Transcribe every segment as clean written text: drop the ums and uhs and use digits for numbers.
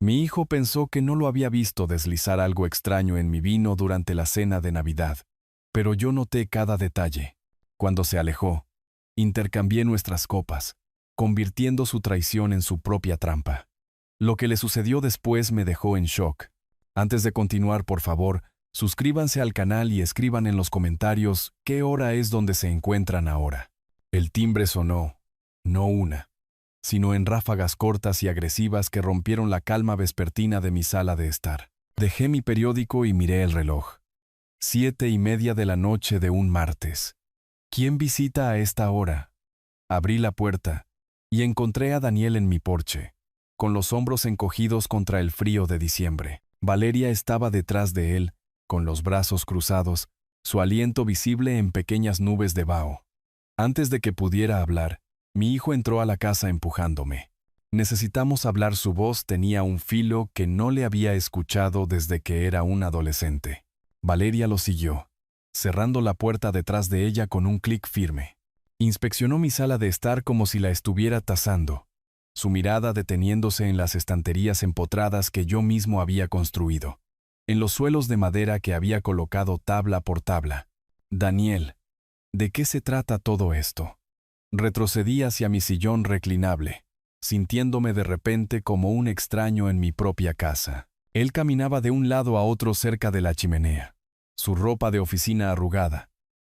Mi hijo pensó que no lo había visto deslizar algo extraño en mi vino durante la cena de Navidad, pero yo noté cada detalle. Cuando se alejó, intercambié nuestras copas, convirtiendo su traición en su propia trampa. Lo que le sucedió después me dejó en shock. Antes de continuar, por favor, suscríbanse al canal y escriban en los comentarios qué hora es donde se encuentran ahora. El timbre sonó, no una, sino en ráfagas cortas y agresivas que rompieron la calma vespertina de mi sala de estar. Dejé mi periódico y miré el reloj. 7:30 de la noche de un martes. ¿Quién visita a esta hora? Abrí la puerta y encontré a Daniel en mi porche, con los hombros encogidos contra el frío de diciembre. Valeria estaba detrás de él, con los brazos cruzados, su aliento visible en pequeñas nubes de vaho. Antes de que pudiera hablar, mi hijo entró a la casa empujándome. Necesitamos hablar. Su voz tenía un filo que no le había escuchado desde que era un adolescente. Valeria lo siguió, cerrando la puerta detrás de ella con un clic firme. Inspeccionó mi sala de estar como si la estuviera tasando, su mirada deteniéndose en las estanterías empotradas que yo mismo había construido, en los suelos de madera que había colocado tabla por tabla. Daniel, ¿de qué se trata todo esto? Retrocedí hacia mi sillón reclinable, sintiéndome de repente como un extraño en mi propia casa. Él caminaba de un lado a otro cerca de la chimenea, su ropa de oficina arrugada,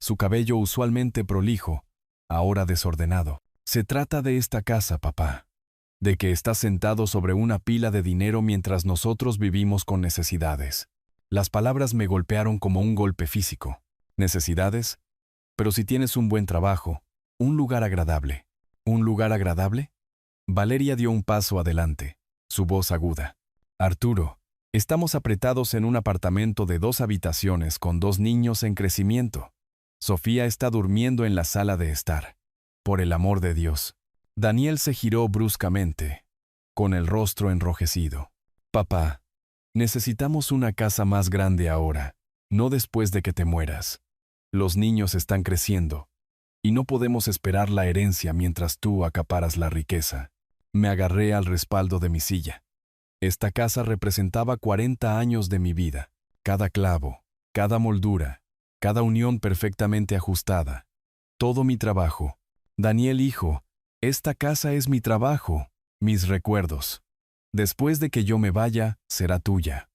su cabello usualmente prolijo, ahora desordenado. Se trata de esta casa, papá. De que estás sentado sobre una pila de dinero mientras nosotros vivimos con necesidades. Las palabras me golpearon como un golpe físico. ¿Necesidades? Pero si tienes un buen trabajo, un lugar agradable. ¿Un lugar agradable? Valeria dio un paso adelante, su voz aguda. Arturo, estamos apretados en un apartamento de 2 habitaciones con 2 niños en crecimiento. Sofía está durmiendo en la sala de estar. Por el amor de Dios. Daniel se giró bruscamente, con el rostro enrojecido. Papá, necesitamos una casa más grande ahora, no después de que te mueras. Los niños están creciendo, y no podemos esperar la herencia mientras tú acaparas la riqueza. Me agarré al respaldo de mi silla. Esta casa representaba 40 años de mi vida. Cada clavo, cada moldura, cada unión perfectamente ajustada. Todo mi trabajo. Daniel, hijo, esta casa es mi trabajo, mis recuerdos. Después de que yo me vaya, será tuya.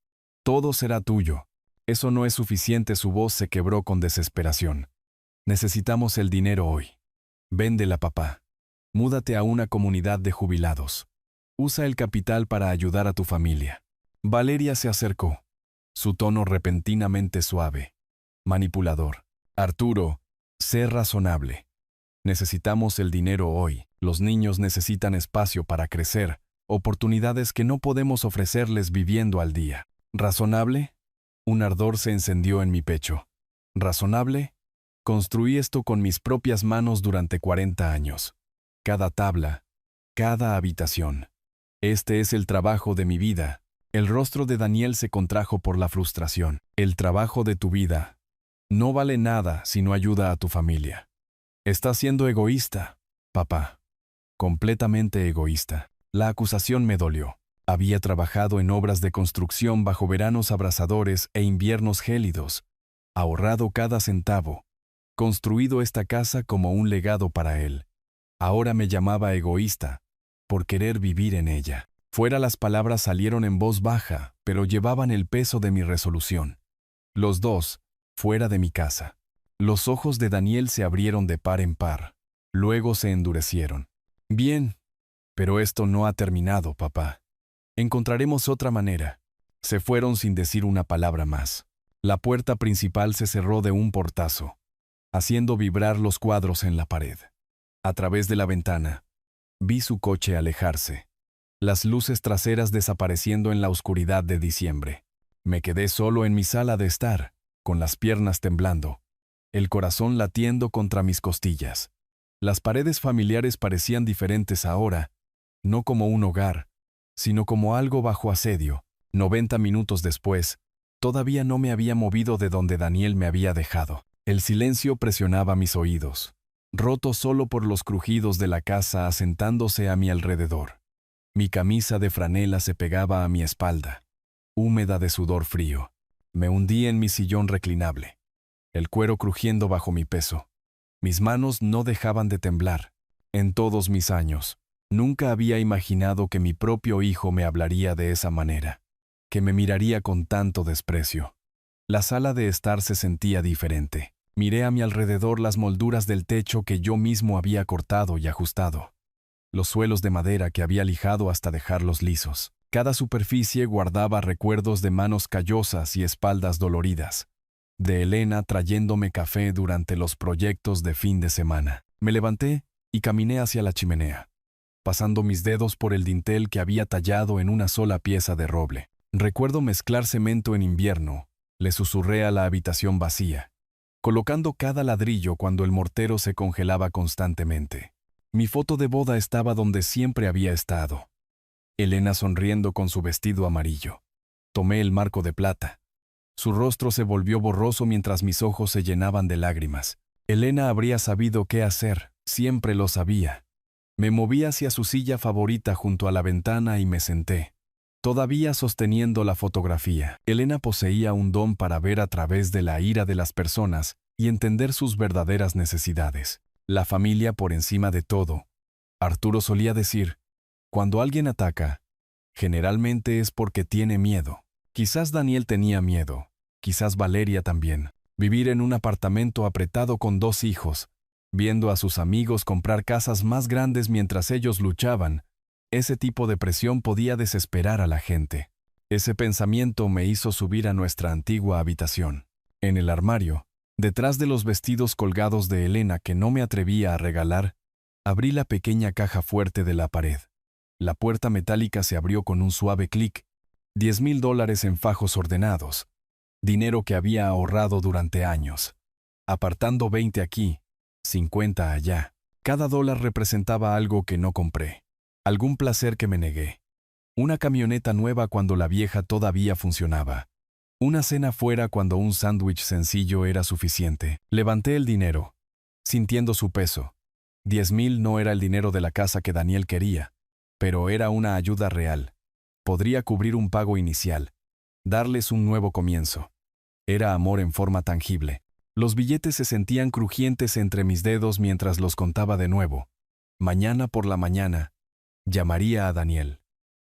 Todo será tuyo. Eso no es suficiente. Su voz se quebró con desesperación. Necesitamos el dinero hoy. Véndela, papá. Múdate a una comunidad de jubilados. Usa el capital para ayudar a tu familia. Valeria se acercó, su tono repentinamente suave, manipulador. Arturo, sé razonable. Necesitamos el dinero hoy. Los niños necesitan espacio para crecer, oportunidades que no podemos ofrecerles viviendo al día. ¿Razonable? Un ardor se encendió en mi pecho. ¿Razonable? Construí esto con mis propias manos durante 40 años. Cada tabla, cada habitación. Este es el trabajo de mi vida. El rostro de Daniel se contrajo por la frustración. El trabajo de tu vida no vale nada si no ayuda a tu familia. Estás siendo egoísta, papá. Completamente egoísta. La acusación me dolió. Había trabajado en obras de construcción bajo veranos abrasadores e inviernos gélidos, ahorrado cada centavo, construido esta casa como un legado para él. Ahora me llamaba egoísta, por querer vivir en ella. Fuera las palabras salieron en voz baja, pero llevaban el peso de mi resolución. Los dos, fuera de mi casa. Los ojos de Daniel se abrieron de par en par, luego se endurecieron. Bien, pero esto no ha terminado, papá. Encontraremos otra manera. Se fueron sin decir una palabra más. La puerta principal se cerró de un portazo, haciendo vibrar los cuadros en la pared. A través de la ventana, vi su coche alejarse, las luces traseras desapareciendo en la oscuridad de diciembre. Me quedé solo en mi sala de estar, con las piernas temblando, el corazón latiendo contra mis costillas. Las paredes familiares parecían diferentes ahora, no como un hogar, sino como algo bajo asedio. 90 minutos después, todavía no me había movido de donde Daniel me había dejado. El silencio presionaba mis oídos, roto solo por los crujidos de la casa asentándose a mi alrededor. Mi camisa de franela se pegaba a mi espalda, húmeda de sudor frío. Me hundí en mi sillón reclinable, el cuero crujiendo bajo mi peso. Mis manos no dejaban de temblar. En todos mis años, nunca había imaginado que mi propio hijo me hablaría de esa manera, que me miraría con tanto desprecio. La sala de estar se sentía diferente. Miré a mi alrededor las molduras del techo que yo mismo había cortado y ajustado, los suelos de madera que había lijado hasta dejarlos lisos. Cada superficie guardaba recuerdos de manos callosas y espaldas doloridas, de Elena trayéndome café durante los proyectos de fin de semana. Me levanté y caminé hacia la chimenea, pasando mis dedos por el dintel que había tallado en una sola pieza de roble. Recuerdo mezclar cemento en invierno. Le susurré a la habitación vacía, colocando cada ladrillo cuando el mortero se congelaba constantemente. Mi foto de boda estaba donde siempre había estado. Elena sonriendo con su vestido amarillo. Tomé el marco de plata. Su rostro se volvió borroso mientras mis ojos se llenaban de lágrimas. Elena habría sabido qué hacer, siempre lo sabía. Me moví hacia su silla favorita junto a la ventana y me senté, todavía sosteniendo la fotografía. Elena poseía un don para ver a través de la ira de las personas y entender sus verdaderas necesidades. La familia por encima de todo. Arturo solía decir, cuando alguien ataca, generalmente es porque tiene miedo. Quizás Daniel tenía miedo, quizás Valeria también. Vivir en un apartamento apretado con 2 hijos, viendo a sus amigos comprar casas más grandes mientras ellos luchaban, ese tipo de presión podía desesperar a la gente. Ese pensamiento me hizo subir a nuestra antigua habitación. En el armario, detrás de los vestidos colgados de Elena que no me atrevía a regalar, abrí la pequeña caja fuerte de la pared. La puerta metálica se abrió con un suave clic. $10,000 en fajos ordenados. Dinero que había ahorrado durante años. Apartando 20 aquí, 50 allá. Cada dólar representaba algo que no compré. Algún placer que me negué. Una camioneta nueva cuando la vieja todavía funcionaba. Una cena fuera cuando un sándwich sencillo era suficiente. Levanté el dinero, sintiendo su peso. 10,000 no era el dinero de la casa que Daniel quería, pero era una ayuda real. Podría cubrir un pago inicial, darles un nuevo comienzo. Era amor en forma tangible. Los billetes se sentían crujientes entre mis dedos mientras los contaba de nuevo. Mañana por la mañana, llamaría a Daniel.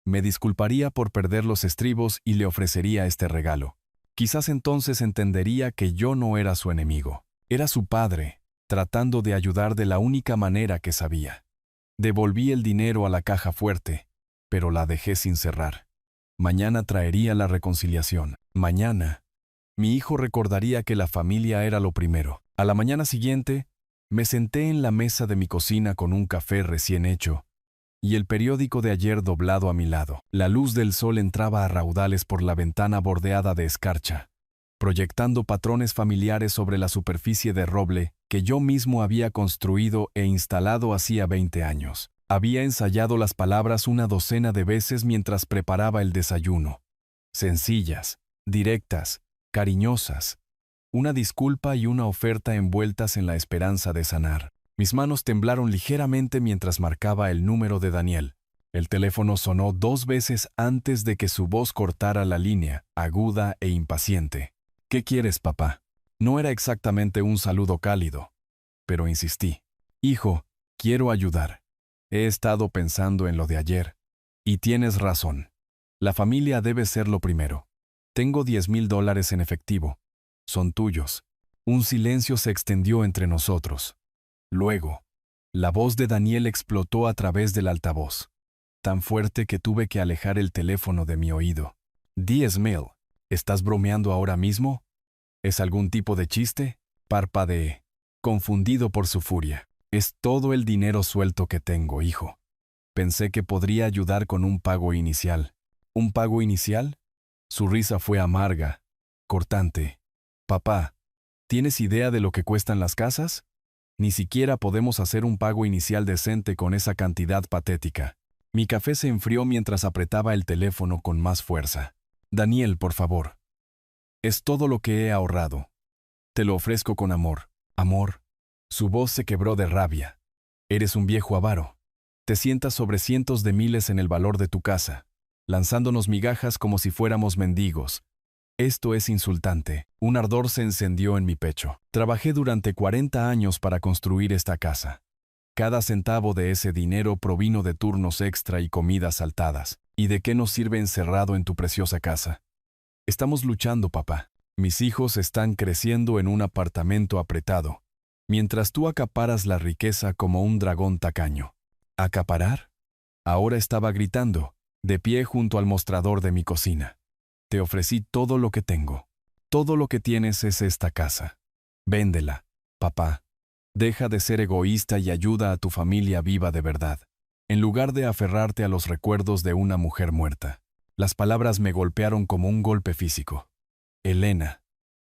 Me disculparía por perder los estribos y le ofrecería este regalo. Quizás entonces entendería que yo no era su enemigo. Era su padre, tratando de ayudar de la única manera que sabía. Devolví el dinero a la caja fuerte, pero la dejé sin cerrar. Mañana traería la reconciliación. Mañana, mi hijo recordaría que la familia era lo primero. A la mañana siguiente, me senté en la mesa de mi cocina con un café recién hecho y el periódico de ayer doblado a mi lado. La luz del sol entraba a raudales por la ventana bordeada de escarcha, proyectando patrones familiares sobre la superficie de roble que yo mismo había construido e instalado hacía 20 años. Había ensayado las palabras una docena de veces mientras preparaba el desayuno. Sencillas, directas, cariñosas. Una disculpa y una oferta envueltas en la esperanza de sanar. Mis manos temblaron ligeramente mientras marcaba el número de Daniel. El teléfono sonó 2 veces antes de que su voz cortara la línea, aguda e impaciente. ¿Qué quieres, papá? No era exactamente un saludo cálido, pero insistí. Hijo, quiero ayudar. He estado pensando en lo de ayer. Y tienes razón. La familia debe ser lo primero. Tengo $10,000 en efectivo. Son tuyos. Un silencio se extendió entre nosotros. Luego, la voz de Daniel explotó a través del altavoz, tan fuerte que tuve que alejar el teléfono de mi oído. $10,000. ¿Estás bromeando ahora mismo? ¿Es algún tipo de chiste? Parpadeé, confundido por su furia. Es todo el dinero suelto que tengo, hijo. Pensé que podría ayudar con un pago inicial. ¿Un pago inicial? Su risa fue amarga, cortante. Papá, ¿tienes idea de lo que cuestan las casas? Ni siquiera podemos hacer un pago inicial decente con esa cantidad patética. Mi café se enfrió mientras apretaba el teléfono con más fuerza. Daniel, por favor. Es todo lo que he ahorrado. Te lo ofrezco con amor. Amor. Su voz se quebró de rabia. Eres un viejo avaro. Te sientas sobre cientos de miles en el valor de tu casa, lanzándonos migajas como si fuéramos mendigos. Esto es insultante. Un ardor se encendió en mi pecho. Trabajé durante 40 años para construir esta casa. Cada centavo de ese dinero provino de turnos extra y comidas saltadas. ¿Y de qué nos sirve encerrado en tu preciosa casa? Estamos luchando, papá. Mis hijos están creciendo en un apartamento apretado, mientras tú acaparas la riqueza como un dragón tacaño. ¿Acaparar? Ahora estaba gritando, de pie junto al mostrador de mi cocina. Te ofrecí todo lo que tengo. Todo lo que tienes es esta casa. Véndela, papá. Deja de ser egoísta y ayuda a tu familia viva de verdad, en lugar de aferrarte a los recuerdos de una mujer muerta. Las palabras me golpearon como un golpe físico. Elena.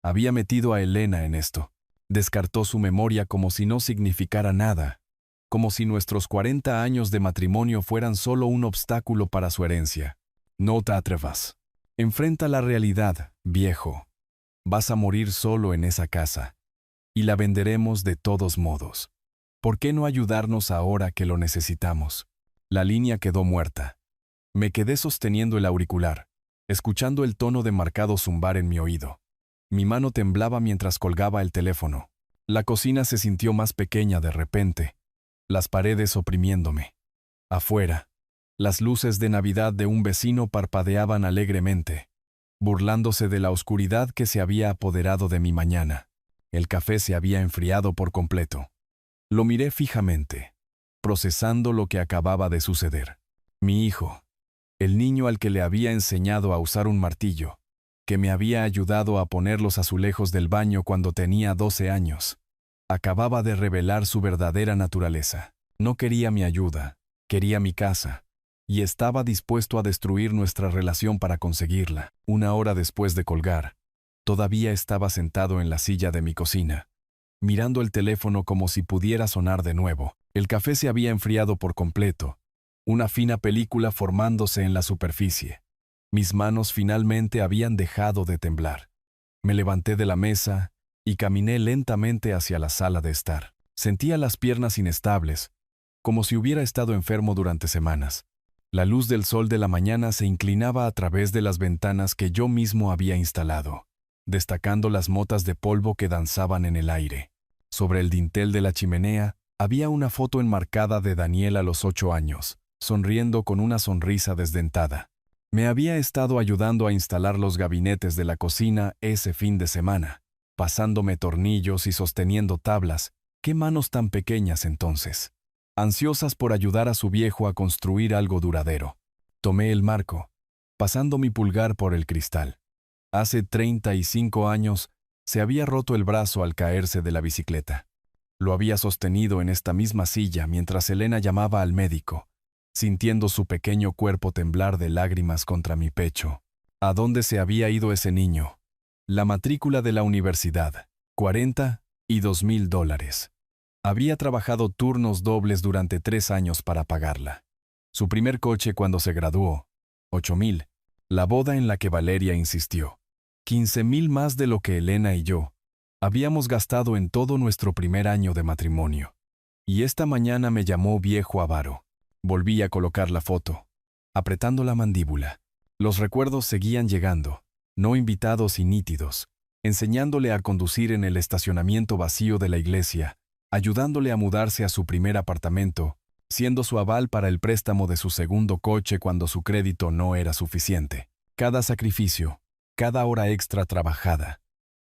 Había metido a Elena en esto. Descartó su memoria como si no significara nada, como si nuestros 40 años de matrimonio fueran solo un obstáculo para su herencia. No te atrevas. Enfrenta la realidad, viejo. Vas a morir solo en esa casa. Y la venderemos de todos modos. ¿Por qué no ayudarnos ahora que lo necesitamos? La línea quedó muerta. Me quedé sosteniendo el auricular, escuchando el tono de marcado zumbar en mi oído. Mi mano temblaba mientras colgaba el teléfono. La cocina se sintió más pequeña de repente, las paredes oprimiéndome. Afuera, las luces de Navidad de un vecino parpadeaban alegremente, burlándose de la oscuridad que se había apoderado de mi mañana. El café se había enfriado por completo. Lo miré fijamente, procesando lo que acababa de suceder. Mi hijo, el niño al que le había enseñado a usar un martillo, que me había ayudado a poner los azulejos del baño cuando tenía 12 años, acababa de revelar su verdadera naturaleza. No quería mi ayuda, quería mi casa, y estaba dispuesto a destruir nuestra relación para conseguirla. Una hora después de colgar, todavía estaba sentado en la silla de mi cocina, mirando el teléfono como si pudiera sonar de nuevo. El café se había enfriado por completo, una fina película formándose en la superficie. Mis manos finalmente habían dejado de temblar. Me levanté de la mesa y caminé lentamente hacia la sala de estar. Sentía las piernas inestables, como si hubiera estado enfermo durante semanas. La luz del sol de la mañana se inclinaba a través de las ventanas que yo mismo había instalado, destacando las motas de polvo que danzaban en el aire. Sobre el dintel de la chimenea había una foto enmarcada de Daniel a los 8 años, sonriendo con una sonrisa desdentada. Me había estado ayudando a instalar los gabinetes de la cocina ese fin de semana, pasándome tornillos y sosteniendo tablas. ¡Qué manos tan pequeñas entonces! Ansiosas por ayudar a su viejo a construir algo duradero. Tomé el marco, pasando mi pulgar por el cristal. Hace 35 años se había roto el brazo al caerse de la bicicleta. Lo había sostenido en esta misma silla mientras Elena llamaba al médico, sintiendo su pequeño cuerpo temblar de lágrimas contra mi pecho. ¿A dónde se había ido ese niño? La matrícula de la universidad, $42,000. Había trabajado turnos dobles durante 3 años para pagarla. Su primer coche cuando se graduó, $8,000. La boda en la que Valeria insistió, $15,000 más de lo que Elena y yo habíamos gastado en todo nuestro primer año de matrimonio. Y esta mañana me llamó viejo avaro. Volví a colocar la foto, apretando la mandíbula. Los recuerdos seguían llegando, no invitados y nítidos, enseñándole a conducir en el estacionamiento vacío de la iglesia, ayudándole a mudarse a su primer apartamento, siendo su aval para el préstamo de su segundo coche cuando su crédito no era suficiente. Cada sacrificio, cada hora extra trabajada,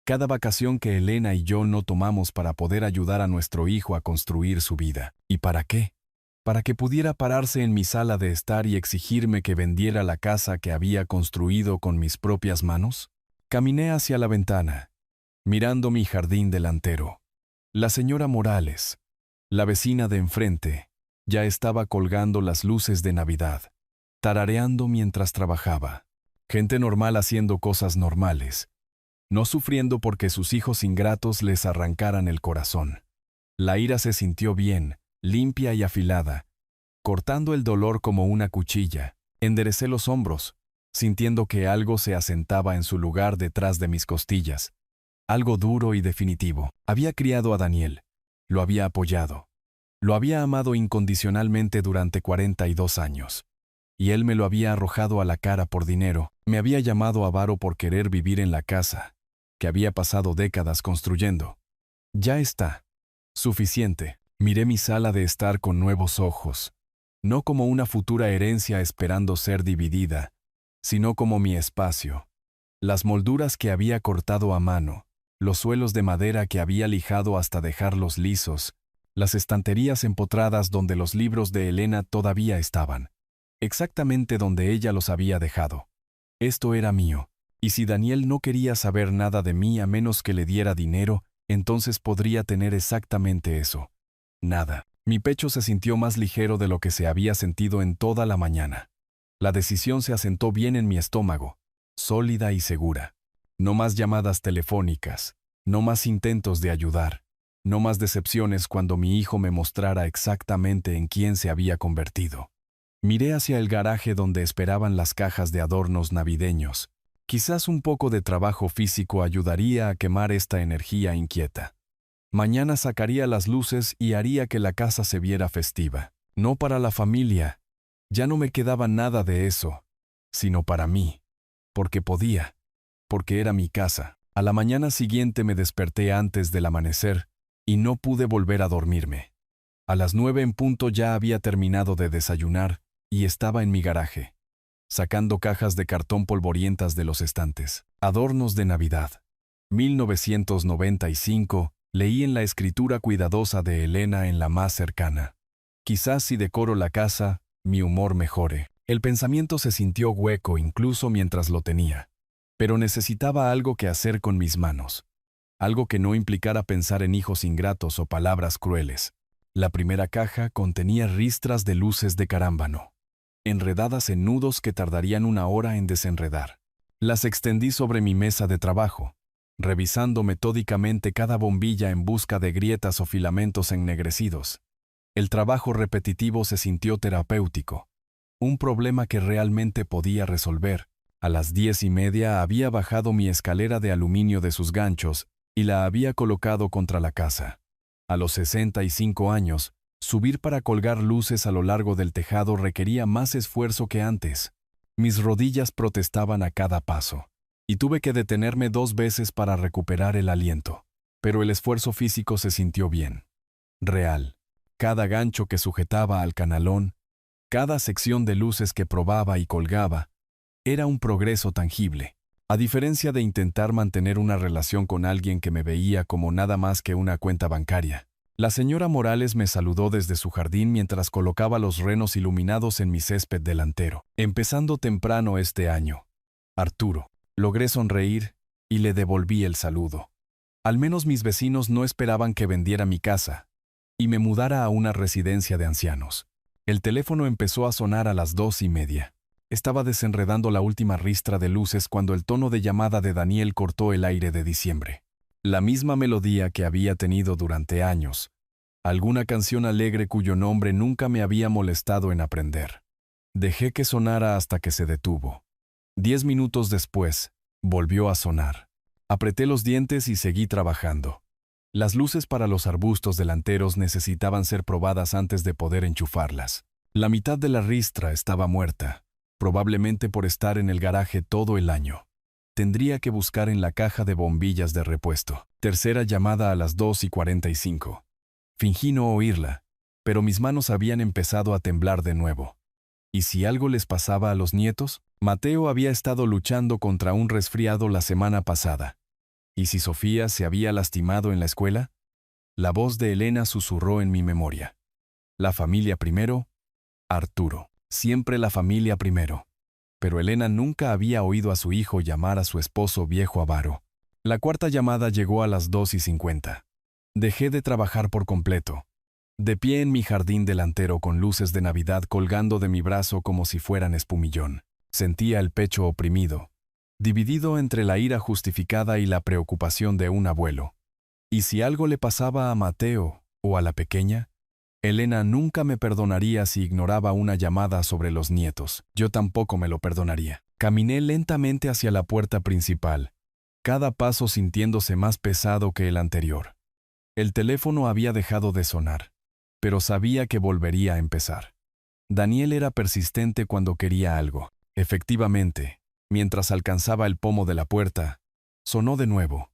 cada vacación que Elena y yo no tomamos para poder ayudar a nuestro hijo a construir su vida. ¿Y para qué? ¿Para que pudiera pararse en mi sala de estar y exigirme que vendiera la casa que había construido con mis propias manos? Caminé hacia la ventana, mirando mi jardín delantero. La señora Morales, la vecina de enfrente, ya estaba colgando las luces de Navidad, tarareando mientras trabajaba. Gente normal haciendo cosas normales, no sufriendo porque sus hijos ingratos les arrancaran el corazón. La ira se sintió bien, limpia y afilada, cortando el dolor como una cuchilla. Enderecé los hombros, sintiendo que algo se asentaba en su lugar detrás de mis costillas. Algo duro y definitivo. Había criado a Daniel, lo había apoyado, Lo había amado incondicionalmente durante 42 años. Y él me lo había arrojado a la cara por dinero, me había llamado avaro por querer vivir en la casa, que había pasado décadas construyendo. Ya está. Suficiente. Miré mi sala de estar con nuevos ojos. No como una futura herencia esperando ser dividida, sino como mi espacio. Las molduras que había cortado a mano, los suelos de madera que había lijado hasta dejarlos lisos, las estanterías empotradas donde los libros de Elena todavía estaban, exactamente donde ella los había dejado. Esto era mío, y si Daniel no quería saber nada de mí a menos que le diera dinero, entonces podría tener exactamente eso. Nada. Mi pecho se sintió más ligero de lo que se había sentido en toda la mañana. La decisión se asentó bien en mi estómago, sólida y segura. No más llamadas telefónicas, no más intentos de ayudar, no más decepciones cuando mi hijo me mostrara exactamente en quién se había convertido. Miré hacia el garaje donde esperaban las cajas de adornos navideños. Quizás un poco de trabajo físico ayudaría a quemar esta energía inquieta. Mañana sacaría las luces y haría que la casa se viera festiva. No para la familia. Ya no me quedaba nada de eso, sino para mí. Porque podía. Porque era mi casa. A la mañana siguiente me desperté antes del amanecer y no pude volver a dormirme. A las 9 en punto ya había terminado de desayunar y estaba en mi garaje, sacando cajas de cartón polvorientas de los estantes. Adornos de Navidad. 1995, leí en la escritura cuidadosa de Elena en la más cercana. Quizás si decoro la casa, mi humor mejore. El pensamiento se sintió hueco incluso mientras lo tenía. Pero necesitaba algo que hacer con mis manos. Algo que no implicara pensar en hijos ingratos o palabras crueles. La primera caja contenía ristras de luces de carámbano, enredadas en nudos que tardarían 1 hora en desenredar. Las extendí sobre mi mesa de trabajo, revisando metódicamente cada bombilla en busca de grietas o filamentos ennegrecidos. El trabajo repetitivo se sintió terapéutico. Un problema que realmente podía resolver. A las 10:30 había bajado mi escalera de aluminio de sus ganchos y la había colocado contra la casa. A los 65 años, subir para colgar luces a lo largo del tejado requería más esfuerzo que antes. Mis rodillas protestaban a cada paso, y tuve que detenerme 2 veces para recuperar el aliento. Pero el esfuerzo físico se sintió bien. Real. Cada gancho que sujetaba al canalón, cada sección de luces que probaba y colgaba, era un progreso tangible. A diferencia de intentar mantener una relación con alguien que me veía como nada más que una cuenta bancaria. La señora Morales me saludó desde su jardín mientras colocaba los renos iluminados en mi césped delantero. Empezando temprano este año. Arturo. Logré sonreír y le devolví el saludo. Al menos mis vecinos no esperaban que vendiera mi casa y me mudara a una residencia de ancianos. El teléfono empezó a sonar a las 2:30. Estaba desenredando la última ristra de luces cuando el tono de llamada de Daniel cortó el aire de diciembre. La misma melodía que había tenido durante años. Alguna canción alegre cuyo nombre nunca me había molestado en aprender. Dejé que sonara hasta que se detuvo. 10 minutos después, volvió a sonar. Apreté los dientes y seguí trabajando. Las luces para los arbustos delanteros necesitaban ser probadas antes de poder enchufarlas. La mitad de la ristra estaba muerta, probablemente por estar en el garaje todo el año. Tendría que buscar en la caja de bombillas de repuesto. Tercera llamada a las 2:45. Fingí no oírla, pero mis manos habían empezado a temblar de nuevo. ¿Y si algo les pasaba a los nietos? Mateo había estado luchando contra un resfriado la semana pasada. ¿Y si Sofía se había lastimado en la escuela? La voz de Elena susurró en mi memoria. La familia primero, Arturo. Siempre la familia primero. Pero Elena nunca había oído a su hijo llamar a su esposo viejo avaro. La cuarta llamada llegó a las 2:50. Dejé de trabajar por completo. De pie en mi jardín delantero con luces de Navidad colgando de mi brazo como si fueran espumillón. Sentía el pecho oprimido, dividido entre la ira justificada y la preocupación de un abuelo. ¿Y si algo le pasaba a Mateo o a la pequeña? Elena nunca me perdonaría si ignoraba una llamada sobre los nietos. Yo tampoco me lo perdonaría. Caminé lentamente hacia la puerta principal, cada paso sintiéndose más pesado que el anterior. El teléfono había dejado de sonar. pero sabía que volvería a empezar. Daniel era persistente cuando quería algo. Efectivamente, mientras alcanzaba el pomo de la puerta, sonó de nuevo.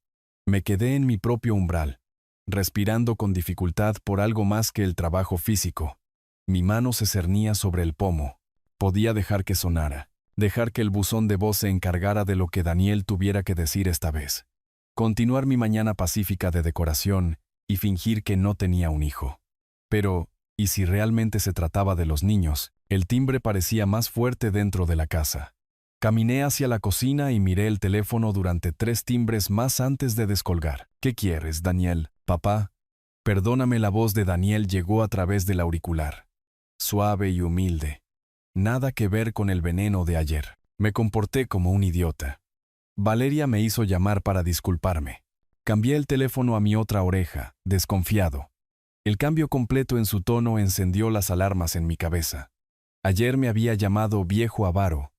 Me quedé en mi propio umbral, respirando con dificultad por algo más que el trabajo físico. Mi mano se cernía sobre el pomo. Podía dejar que sonara, dejar que el buzón de voz se encargara de lo que Daniel tuviera que decir esta vez. Continuar mi mañana pacífica de decoración y fingir que no tenía un hijo. Pero, ¿y si realmente se trataba de los niños? El timbre parecía más fuerte dentro de la casa. Caminé hacia la cocina y miré el teléfono durante 3 timbres más antes de descolgar. ¿Qué quieres, Daniel? Papá. Perdóname, la voz de Daniel llegó a través del auricular. Suave y humilde. Nada que ver con el veneno de ayer. Me comporté como un idiota. Valeria me hizo llamar para disculparme. Cambié el teléfono a mi otra oreja, desconfiado. El cambio completo en su tono encendió las alarmas en mi cabeza. Ayer me había llamado viejo avaro.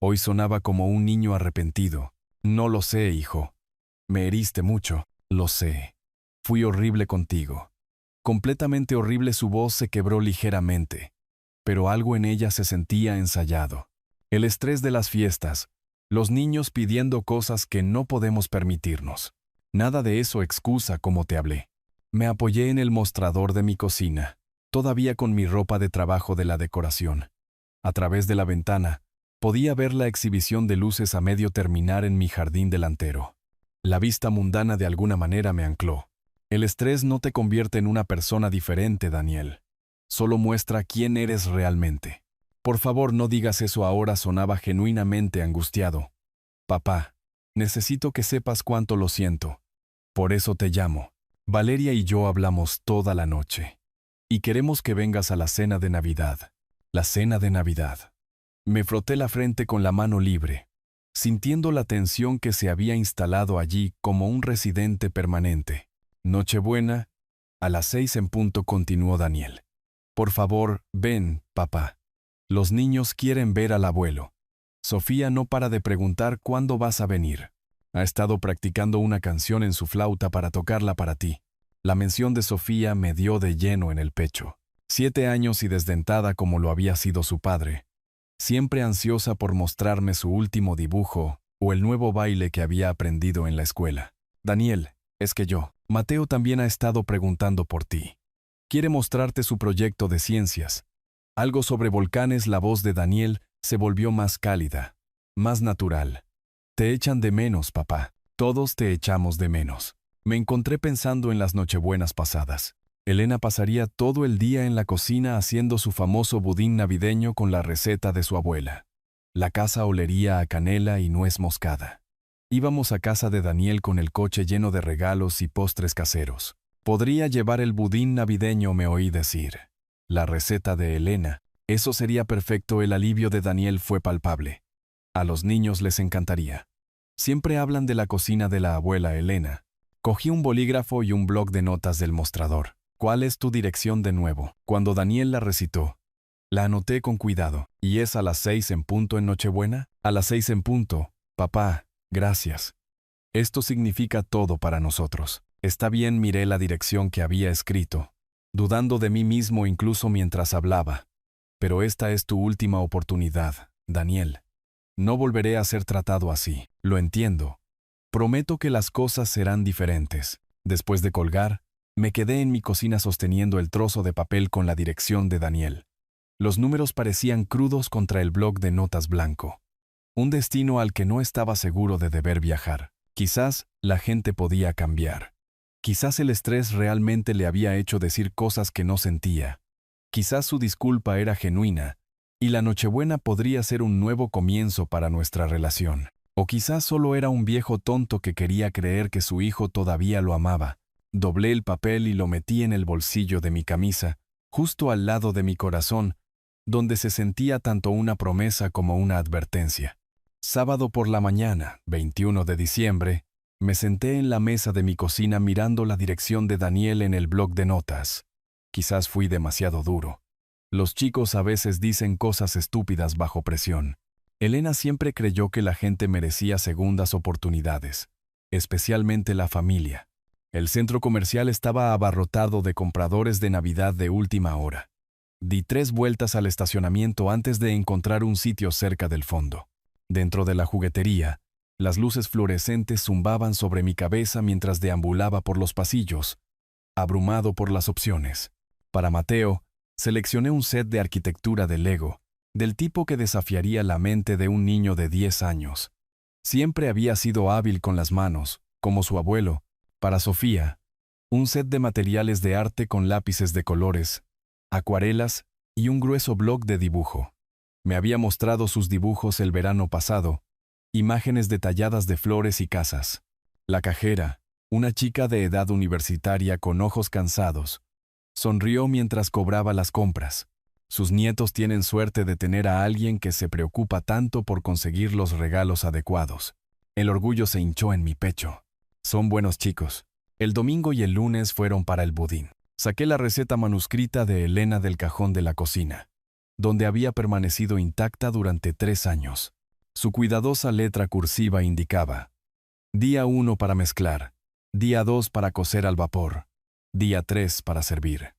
Hoy sonaba como un niño arrepentido. No lo sé, hijo. Me heriste mucho, lo sé. Fui horrible contigo. Completamente horrible. Su voz se quebró ligeramente, pero algo en ella se sentía ensayado. El estrés de las fiestas, los niños pidiendo cosas que no podemos permitirnos. Nada de eso excusa cómo te hablé. Me apoyé en el mostrador de mi cocina, todavía con mi ropa de trabajo de la decoración. A través de la ventana, podía ver la exhibición de luces a medio terminar en mi jardín delantero. La vista mundana de alguna manera me ancló. El estrés no te convierte en una persona diferente, Daniel. Solo muestra quién eres realmente. Por favor, no digas eso ahora, sonaba genuinamente angustiado. Papá, necesito que sepas cuánto lo siento. Por eso te llamo. Valeria y yo hablamos toda la noche. Y queremos que vengas a la cena de Navidad. La cena de Navidad. Me froté la frente con la mano libre, sintiendo la tensión que se había instalado allí como un residente permanente. Nochebuena, a las 6 en punto, continuó Daniel. Por favor, ven, papá. Los niños quieren ver al abuelo. Sofía no para de preguntar cuándo vas a venir. Ha estado practicando una canción en su flauta para tocarla para ti. La mención de Sofía me dio de lleno en el pecho. 7 años y desdentada como lo había sido su padre. Siempre ansiosa por mostrarme su último dibujo o el nuevo baile que había aprendido en la escuela. Daniel, es que Mateo también ha estado preguntando por ti. Quiere mostrarte su proyecto de ciencias. Algo sobre volcanes. La voz de Daniel se volvió más cálida, más natural. Te echan de menos, papá. Todos te echamos de menos. Me encontré pensando en las nochebuenas pasadas. Elena pasaría todo el día en la cocina haciendo su famoso budín navideño con la receta de su abuela. La casa olería a canela y nuez moscada. Íbamos a casa de Daniel con el coche lleno de regalos y postres caseros. Podría llevar el budín navideño, me oí decir. La receta de Elena. Eso sería perfecto. El alivio de Daniel fue palpable. A los niños les encantaría. Siempre hablan de la cocina de la abuela Elena. Cogí un bolígrafo y un bloc de notas del mostrador. ¿Cuál es tu dirección de nuevo? Cuando Daniel la recitó, la anoté con cuidado. ¿Y es a las 6 en punto en Nochebuena? A las 6 en punto. Papá, gracias. Esto significa todo para nosotros. Está bien, miré la dirección que había escrito, dudando de mí mismo incluso mientras hablaba. Pero esta es tu última oportunidad, Daniel. No volveré a ser tratado así. Lo entiendo. Prometo que las cosas serán diferentes. Después de colgar, me quedé en mi cocina sosteniendo el trozo de papel con la dirección de Daniel. Los números parecían crudos contra el bloc de notas blanco. Un destino al que no estaba seguro de deber viajar. Quizás la gente podía cambiar. Quizás el estrés realmente le había hecho decir cosas que no sentía. Quizás su disculpa era genuina, y la Nochebuena podría ser un nuevo comienzo para nuestra relación. O quizás solo era un viejo tonto que quería creer que su hijo todavía lo amaba. Doblé el papel y lo metí en el bolsillo de mi camisa, justo al lado de mi corazón, donde se sentía tanto una promesa como una advertencia. Sábado por la mañana, 21 de diciembre, me senté en la mesa de mi cocina mirando la dirección de Daniel en el bloc de notas. Quizás fui demasiado duro. Los chicos a veces dicen cosas estúpidas bajo presión. Elena siempre creyó que la gente merecía segundas oportunidades, especialmente la familia. El centro comercial estaba abarrotado de compradores de Navidad de última hora. Di 3 vueltas al estacionamiento antes de encontrar un sitio cerca del fondo. Dentro de la juguetería, las luces fluorescentes zumbaban sobre mi cabeza mientras deambulaba por los pasillos, abrumado por las opciones. Para Mateo, seleccioné un set de arquitectura de Lego, del tipo que desafiaría la mente de un niño de 10 años. Siempre había sido hábil con las manos, como su abuelo. Para Sofía, un set de materiales de arte con lápices de colores, acuarelas y un grueso bloc de dibujo. Me había mostrado sus dibujos el verano pasado, imágenes detalladas de flores y casas. La cajera, una chica de edad universitaria con ojos cansados, sonrió mientras cobraba las compras. Sus nietos tienen suerte de tener a alguien que se preocupa tanto por conseguir los regalos adecuados. El orgullo se hinchó en mi pecho. Son buenos chicos. El domingo y el lunes fueron para el budín. Saqué la receta manuscrita de Elena del cajón de la cocina, donde había permanecido intacta durante 3 años. Su cuidadosa letra cursiva indicaba: día 1 para mezclar, día 2 para cocer al vapor, día 3 para servir.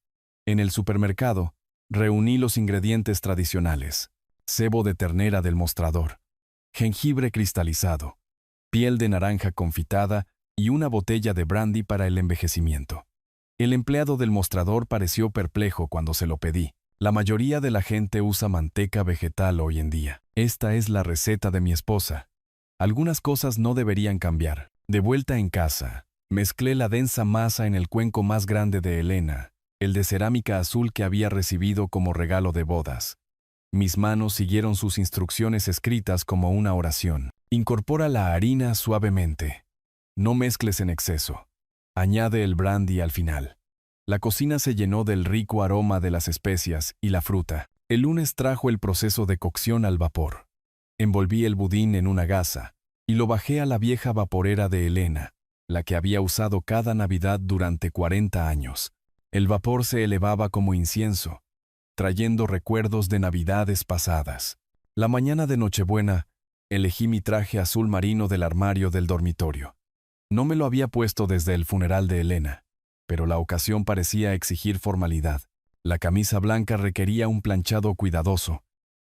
En el supermercado, reuní los ingredientes tradicionales: cebo de ternera del mostrador, jengibre cristalizado, piel de naranja confitada y una botella de brandy para el envejecimiento. El empleado del mostrador pareció perplejo cuando se lo pedí. La mayoría de la gente usa manteca vegetal hoy en día. Esta es la receta de mi esposa. Algunas cosas no deberían cambiar. De vuelta en casa, mezclé la densa masa en el cuenco más grande de Elena, el de cerámica azul que había recibido como regalo de bodas. Mis manos siguieron sus instrucciones escritas como una oración. Incorpora la harina suavemente. No mezcles en exceso. Añade el brandy al final. La cocina se llenó del rico aroma de las especias y la fruta. El lunes trajo el proceso de cocción al vapor. Envolví el budín en una gasa y lo bajé a la vieja vaporera de Elena, la que había usado cada Navidad durante 40 años. El vapor se elevaba como incienso, trayendo recuerdos de Navidades pasadas. La mañana de Nochebuena, elegí mi traje azul marino del armario del dormitorio. No me lo había puesto desde el funeral de Elena, pero la ocasión parecía exigir formalidad. La camisa blanca requería un planchado cuidadoso,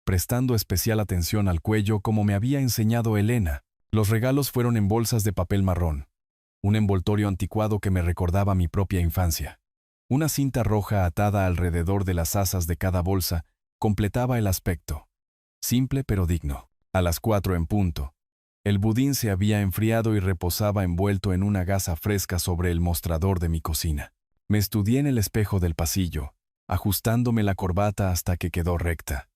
prestando especial atención al cuello como me había enseñado Elena. Los regalos fueron en bolsas de papel marrón, un envoltorio anticuado que me recordaba mi propia infancia. Una cinta roja atada alrededor de las asas de cada bolsa completaba el aspecto. Simple pero digno. A las 4 en punto, el budín se había enfriado y reposaba envuelto en una gasa fresca sobre el mostrador de mi cocina. Me estudié en el espejo del pasillo, ajustándome la corbata hasta que quedó recta.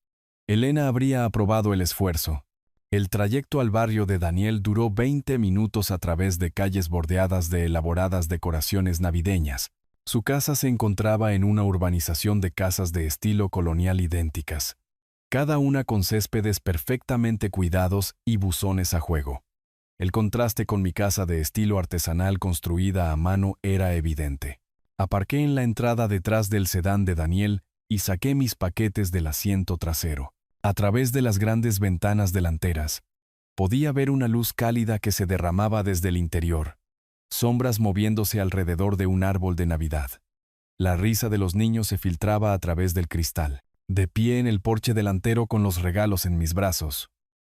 Elena habría aprobado el esfuerzo. El trayecto al barrio de Daniel duró 20 minutos a través de calles bordeadas de elaboradas decoraciones navideñas. Su casa se encontraba en una urbanización de casas de estilo colonial idénticas, cada una con céspedes perfectamente cuidados y buzones a juego. El contraste con mi casa de estilo artesanal construida a mano era evidente. Aparqué en la entrada detrás del sedán de Daniel y saqué mis paquetes del asiento trasero. A través de las grandes ventanas delanteras, podía ver una luz cálida que se derramaba desde el interior, sombras moviéndose alrededor de un árbol de Navidad. La risa de los niños se filtraba a través del cristal. De pie en el porche delantero con los regalos en mis brazos,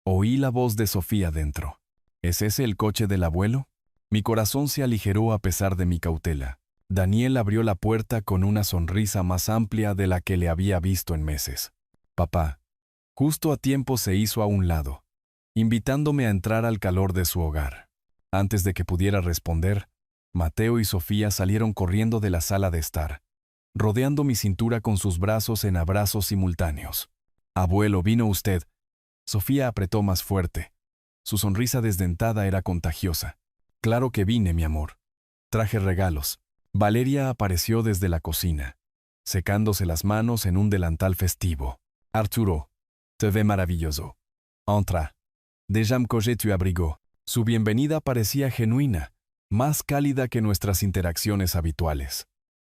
oí la voz de Sofía dentro. ¿Es ese el coche del abuelo? Mi corazón se aligeró a pesar de mi cautela. Daniel abrió la puerta con una sonrisa más amplia de la que le había visto en meses. Papá, justo a tiempo se hizo a un lado, invitándome a entrar al calor de su hogar. Antes de que pudiera responder, Mateo y Sofía salieron corriendo de la sala de estar, rodeando mi cintura con sus brazos en abrazos simultáneos. «Abuelo, ¿vino usted?» Sofía apretó más fuerte. Su sonrisa desdentada era contagiosa. «Claro que vine, mi amor. Traje regalos». Valeria apareció desde la cocina, secándose las manos en un delantal festivo. «Arturo, te ve maravilloso. Entra. Déjà me coge tu abrigo». Su bienvenida parecía genuina, más cálida que nuestras interacciones habituales.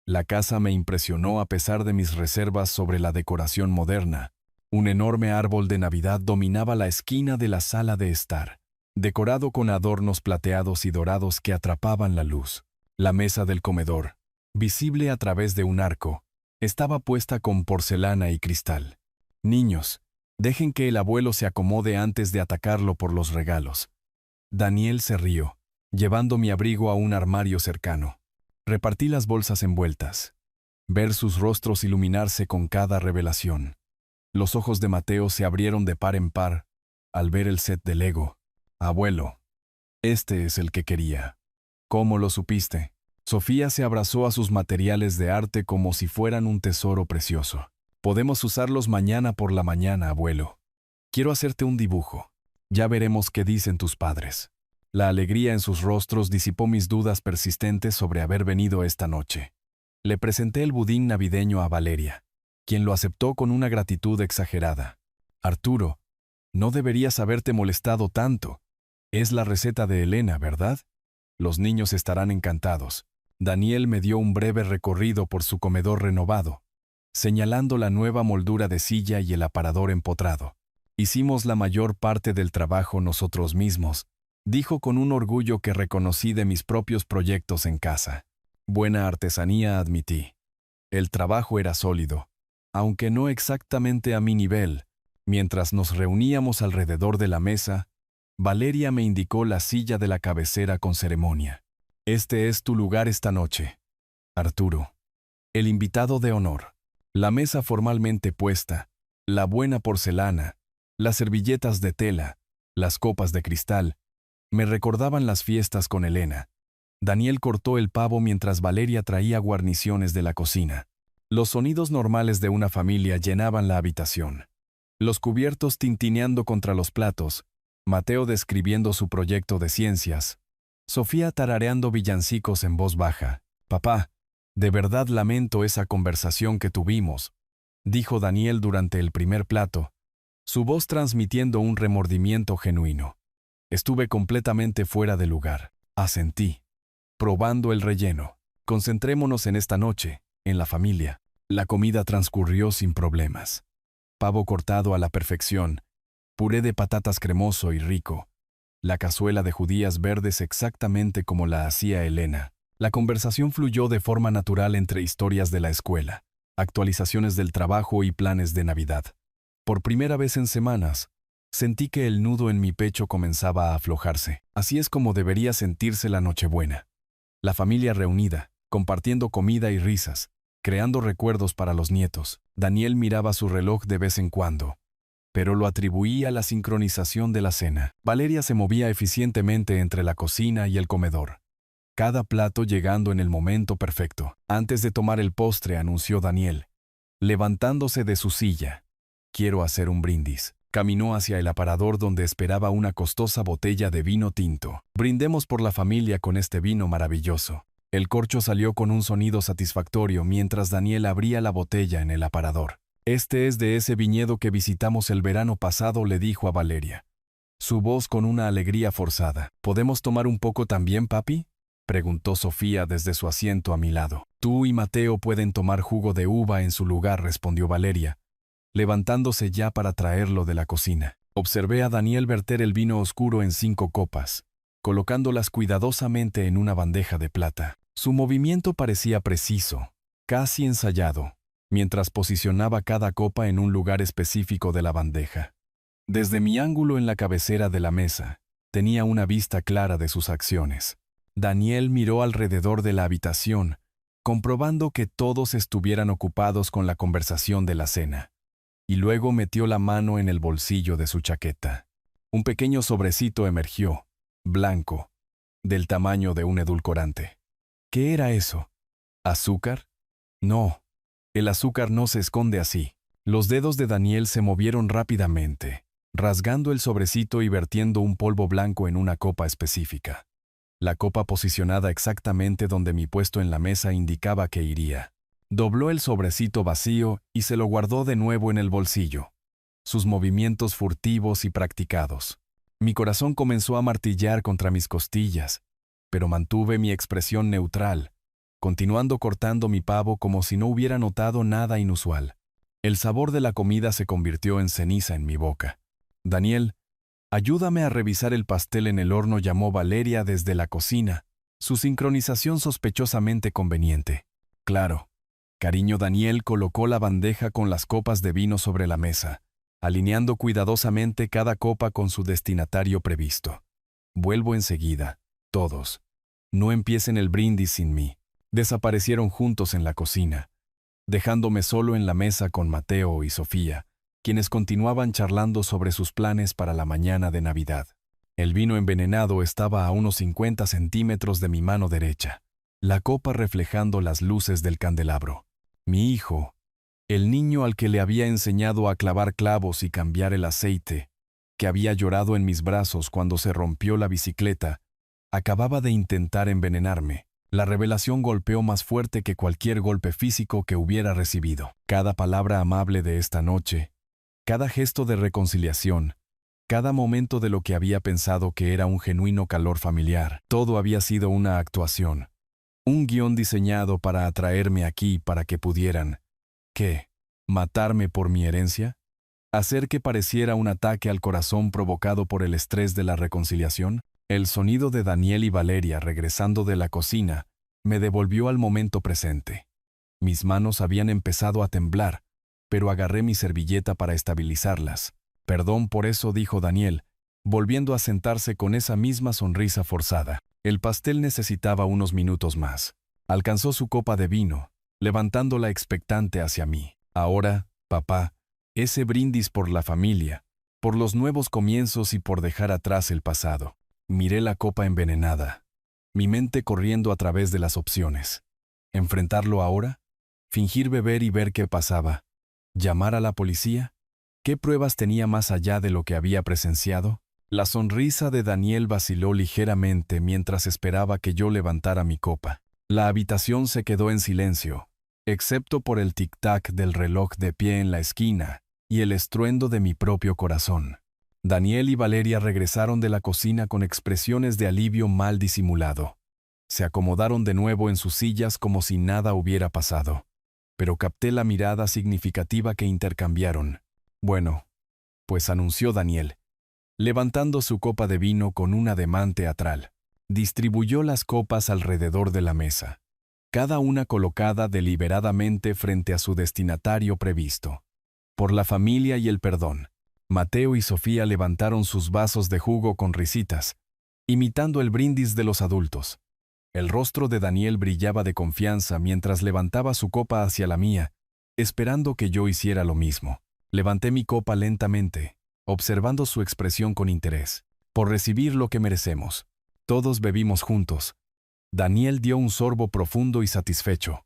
La casa me impresionó a pesar de mis reservas sobre la decoración moderna. Un enorme árbol de Navidad dominaba la esquina de la sala de estar, decorado con adornos plateados y dorados que atrapaban la luz. La mesa del comedor, visible a través de un arco, estaba puesta con porcelana y cristal. Niños, dejen que el abuelo se acomode antes de atacarlo por los regalos. Daniel se rió, llevando mi abrigo a un armario cercano. Repartí las bolsas envueltas. Ver sus rostros iluminarse con cada revelación. Los ojos de Mateo se abrieron de par en par al ver el set de Lego. Abuelo, este es el que quería. ¿Cómo lo supiste? Sofía se abrazó a sus materiales de arte como si fueran un tesoro precioso. Podemos usarlos mañana por la mañana, abuelo. Quiero hacerte un dibujo. Ya veremos qué dicen tus padres. La alegría en sus rostros disipó mis dudas persistentes sobre haber venido esta noche. Le presenté el budín navideño a Valeria, quien lo aceptó con una gratitud exagerada. Arturo, no deberías haberte molestado tanto. Es la receta de Elena, ¿verdad? Los niños estarán encantados. Daniel me dio un breve recorrido por su comedor renovado, señalando la nueva moldura de silla y el aparador empotrado. Hicimos la mayor parte del trabajo nosotros mismos, dijo con un orgullo que reconocí de mis propios proyectos en casa. Buena artesanía, admití. El trabajo era sólido, aunque no exactamente a mi nivel. Mientras nos reuníamos alrededor de la mesa, Valeria me indicó la silla de la cabecera con ceremonia. Este es tu lugar esta noche, Arturo. El invitado de honor. La mesa formalmente puesta, la buena porcelana, las servilletas de tela, las copas de cristal, me recordaban las fiestas con Elena. Daniel cortó el pavo mientras Valeria traía guarniciones de la cocina. Los sonidos normales de una familia llenaban la habitación. Los cubiertos tintineando contra los platos, Mateo describiendo su proyecto de ciencias, Sofía tarareando villancicos en voz baja. Papá, de verdad lamento esa conversación que tuvimos, dijo Daniel durante el primer plato, su voz transmitiendo un remordimiento genuino. Estuve completamente fuera de lugar. Asentí, probando el relleno. Concentrémonos en esta noche, en la familia. La comida transcurrió sin problemas. Pavo cortado a la perfección, puré de patatas cremoso y rico, la cazuela de judías verdes exactamente como la hacía Elena. La conversación fluyó de forma natural entre historias de la escuela, actualizaciones del trabajo y planes de Navidad. Por primera vez en semanas, sentí que el nudo en mi pecho comenzaba a aflojarse. Así es como debería sentirse la Nochebuena. La familia reunida, compartiendo comida y risas, creando recuerdos para los nietos. Daniel miraba su reloj de vez en cuando, pero lo atribuía a la sincronización de la cena. Valeria se movía eficientemente entre la cocina y el comedor, cada plato llegando en el momento perfecto. Antes de tomar el postre, anunció Daniel, levantándose de su silla. Quiero hacer un brindis. Caminó hacia el aparador donde esperaba una costosa botella de vino tinto. Brindemos por la familia con este vino maravilloso. El corcho salió con un sonido satisfactorio mientras Daniel abría la botella en el aparador. Este es de ese viñedo que visitamos el verano pasado, le dijo a Valeria, su voz con una alegría forzada. ¿Podemos tomar un poco también, papi?, preguntó Sofía desde su asiento a mi lado. Tú y Mateo pueden tomar jugo de uva en su lugar, respondió Valeria, levantándose ya para traerlo de la cocina. Observé a Daniel verter el vino oscuro en 5 copas, colocándolas cuidadosamente en una bandeja de plata. Su movimiento parecía preciso, casi ensayado, mientras posicionaba cada copa en un lugar específico de la bandeja. Desde mi ángulo en la cabecera de la mesa, tenía una vista clara de sus acciones. Daniel miró alrededor de la habitación, comprobando que todos estuvieran ocupados con la conversación de la cena, y luego metió la mano en el bolsillo de su chaqueta. Un pequeño sobrecito emergió, blanco, del tamaño de un edulcorante. ¿Qué era eso? ¿Azúcar? No, el azúcar no se esconde así. Los dedos de Daniel se movieron rápidamente, rasgando el sobrecito y vertiendo un polvo blanco en una copa específica. La copa posicionada exactamente donde mi puesto en la mesa indicaba que iría. Dobló el sobrecito vacío y se lo guardó de nuevo en el bolsillo. Sus movimientos furtivos y practicados. Mi corazón comenzó a martillar contra mis costillas, pero mantuve mi expresión neutral, continuando cortando mi pavo como si no hubiera notado nada inusual. El sabor de la comida se convirtió en ceniza en mi boca. Daniel, ayúdame a revisar el pastel en el horno, llamó Valeria desde la cocina, Su sincronización sospechosamente conveniente. Claro. Cariño Daniel colocó la bandeja con las copas de vino sobre la mesa, alineando cuidadosamente cada copa con su destinatario previsto. Vuelvo enseguida. Todos. No empiecen el brindis sin mí. Desaparecieron juntos en la cocina, dejándome solo en la mesa con Mateo y Sofía, quienes continuaban charlando sobre sus planes para la mañana de Navidad. El vino envenenado estaba a unos 50 centímetros de mi mano derecha, la copa reflejando las luces del candelabro. Mi hijo, el niño al que le había enseñado a clavar clavos y cambiar el aceite, que había llorado en mis brazos cuando se rompió la bicicleta, acababa de intentar envenenarme. La revelación golpeó más fuerte que cualquier golpe físico que hubiera recibido. Cada palabra amable de esta noche, cada gesto de reconciliación, cada momento de lo que había pensado que era un genuino calor familiar, todo había sido una actuación. Un guión diseñado para atraerme aquí para que pudieran, ¿qué? ¿Matarme por mi herencia? ¿Hacer que pareciera un ataque al corazón provocado por el estrés de la reconciliación? El sonido de Daniel y Valeria regresando de la cocina me devolvió al momento presente. Mis manos habían empezado a temblar, pero agarré mi servilleta para estabilizarlas. Perdón por eso, dijo Daniel, volviendo a sentarse con esa misma sonrisa forzada. El pastel necesitaba unos minutos más. Alcanzó su copa de vino, levantándola expectante hacia mí. Ahora, papá, ese brindis por la familia, por los nuevos comienzos y por dejar atrás el pasado. Miré la copa envenenada, mi mente corriendo a través de las opciones. ¿Enfrentarlo ahora? ¿Fingir beber y ver qué pasaba? ¿Llamar a la policía? ¿Qué pruebas tenía más allá de lo que había presenciado? La sonrisa de Daniel vaciló ligeramente mientras esperaba que yo levantara mi copa. La habitación se quedó en silencio, excepto por el tic-tac del reloj de pie en la esquina y el estruendo de mi propio corazón. Daniel y Valeria regresaron de la cocina con expresiones de alivio mal disimulado. Se acomodaron de nuevo en sus sillas como si nada hubiera pasado, pero capté la mirada significativa que intercambiaron. Bueno, pues anunció Daniel, levantando su copa de vino con un ademán teatral. Distribuyó las copas alrededor de la mesa, cada una colocada deliberadamente frente a su destinatario previsto. Por la familia y el perdón. Mateo y Sofía levantaron sus vasos de jugo con risitas, imitando el brindis de los adultos. El rostro de Daniel brillaba de confianza mientras levantaba su copa hacia la mía, esperando que yo hiciera lo mismo. Levanté mi copa lentamente, observando su expresión con interés. Por recibir lo que merecemos. Todos bebimos juntos. Daniel dio un sorbo profundo y satisfecho.